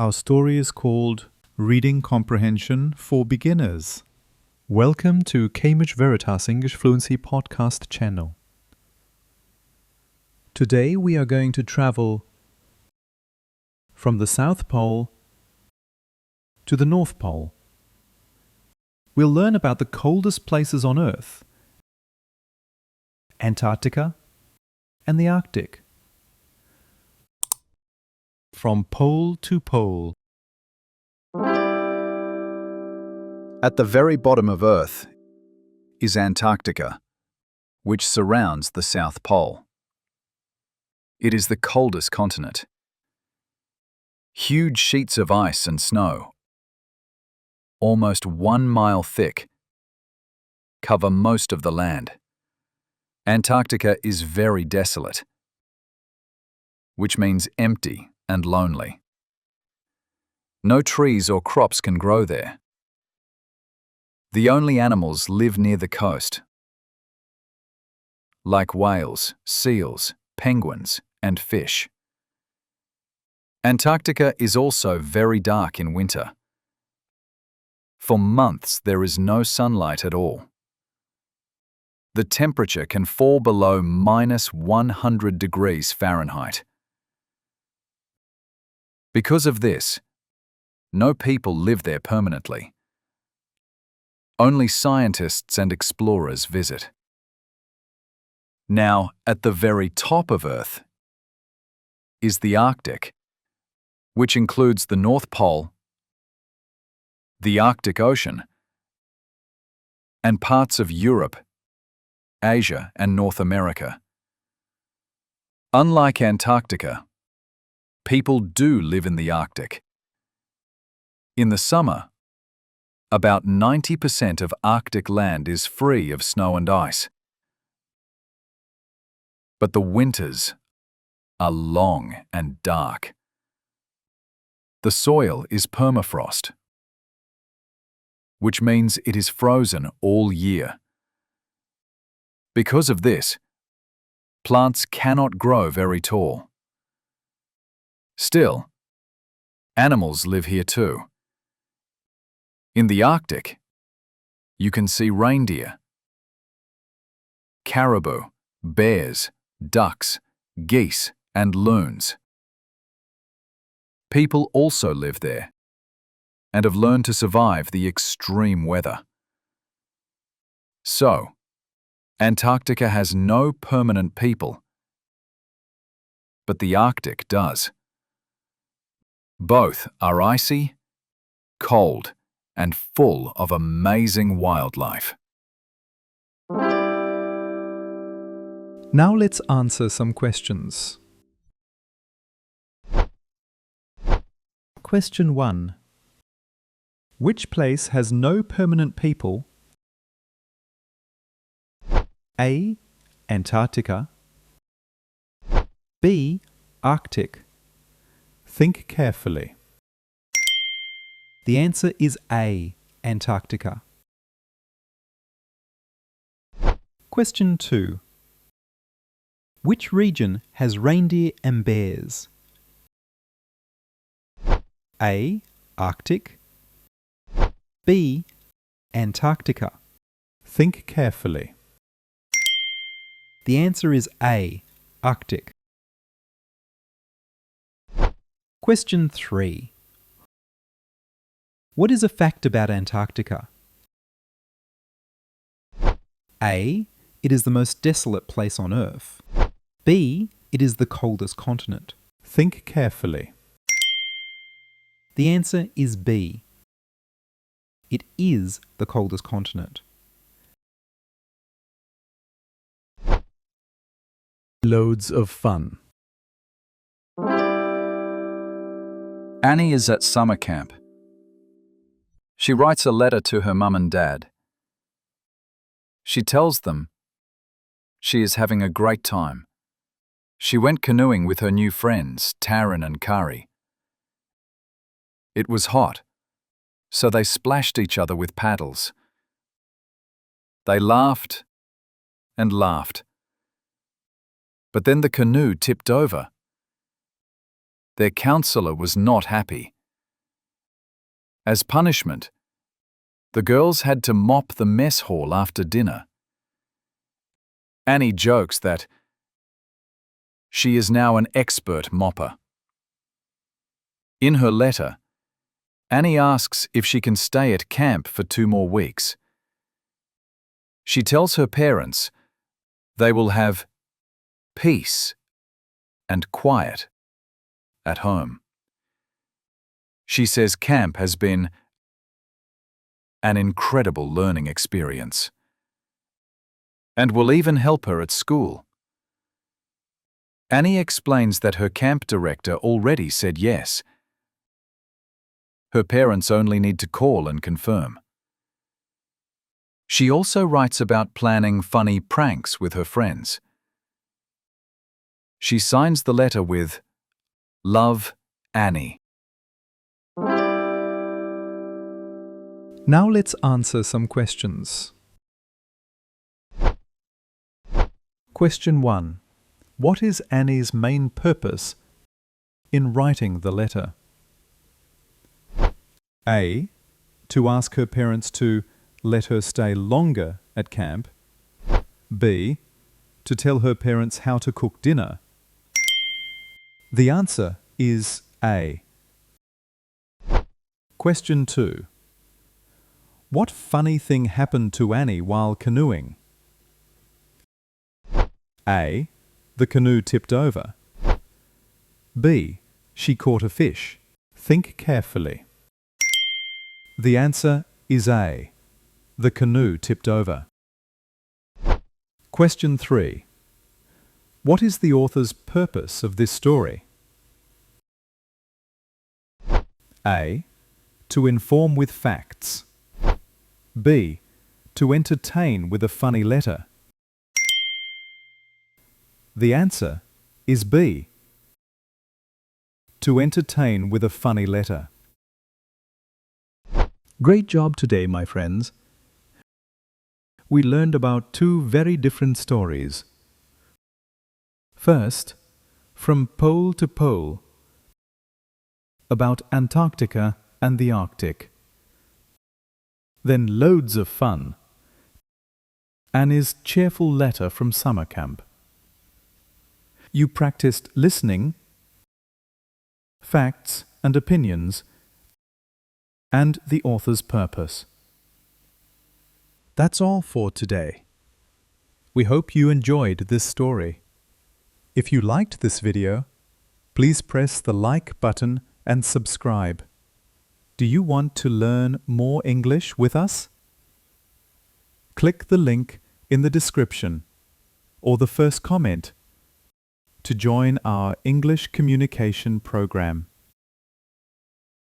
our story is called Reading Comprehension for Beginners. Welcome to Cambridge Veritas English Fluency Podcast channel. Today we are going to travel from the South Pole to the North Pole. We'll learn about the coldest places on Earth, Antarctica and the Arctic. From pole to pole. At the very bottom of Earth is Antarctica, which surrounds the South Pole. It is the coldest continent. Huge sheets of ice and snow, almost 1 mile thick, cover most of the land. Antarctica is very desolate, which means empty and lonely. No trees or crops can grow there. The only animals live near the coast, like whales, seals, penguins, and fish. Antarctica is also very dark in winter. For months there is no sunlight at all. The temperature can fall below -100 degrees Fahrenheit. Because of this, no people live there permanently. Only scientists and explorers visit. Now, at the very top of Earth is the Arctic, which includes the North Pole, the Arctic Ocean, and parts of Europe, Asia, and North America. Unlike Antarctica, people do live in the Arctic. In the summer, about 90% of Arctic land is free of snow and ice. But the winters are long and dark. The soil is permafrost, which means it is frozen all year. Because of this, plants cannot grow very tall. Still, animals live here too. In the Arctic, you can see reindeer, caribou, bears, ducks, geese, and loons. People also live there and have learned to survive the extreme weather. So, Antarctica has no permanent people, but the Arctic does. Both are icy, cold, and full of amazing wildlife. Now let's answer some questions. Question 1. Which place has no permanent people? A. Antarctica. B. Arctic. Think carefully. The answer is A. Antarctica. Question 2. Which region has reindeer and bears? A. Arctic. B. Antarctica. Think carefully. The answer is A. Arctic. Question 3. What is a fact about Antarctica? A. It is the most desolate place on Earth. B. It is the coldest continent. Think carefully. The answer is B. It is the coldest continent. Loads of fun. Annie is at summer camp. She writes a letter to her mum and dad. She tells them she is having a great time. She went canoeing with her new friends, Taryn and Kari. It was hot, so they splashed each other with paddles. They laughed and laughed. But then the canoe tipped over. Their counselor was not happy. As punishment, the girls had to mop the mess hall after dinner. Annie jokes that she is now an expert mopper. In her letter, Annie asks if she can stay at camp for 2 more weeks. She tells her parents they will have peace and quiet at home. She says camp has been an incredible learning experience and will even help her at school. Annie explains that her camp director already said yes. Her parents only need to call and confirm. She also writes about planning funny pranks with her friends. She signs the letter with "Love, Annie." Now let's answer some questions. Question 1. What is Annie's main purpose in writing the letter? A. To ask her parents to let her stay longer at camp. B. To tell her parents how to cook dinner. The answer is A. Question 2. What funny thing happened to Annie while canoeing? A. The canoe tipped over. B. She caught a fish. Think carefully. The answer is A. The canoe tipped over. Question 3. What is the author's purpose of this story? A. To inform with facts. B. To entertain with a funny letter. The answer is B. To entertain with a funny letter. Great job today, my friends. We learned about 2 very different stories. First, From Pole to Pole, about Antarctica and the Arctic. Then loads of fun, Annie's cheerful letter from summer camp. You practiced listening, facts and opinions, and the author's purpose. That's all for today. We hope you enjoyed this story. If you liked this video, please press the like button and subscribe. Do you want to learn more English with us? Click the link in the description or the first comment to join our English communication program.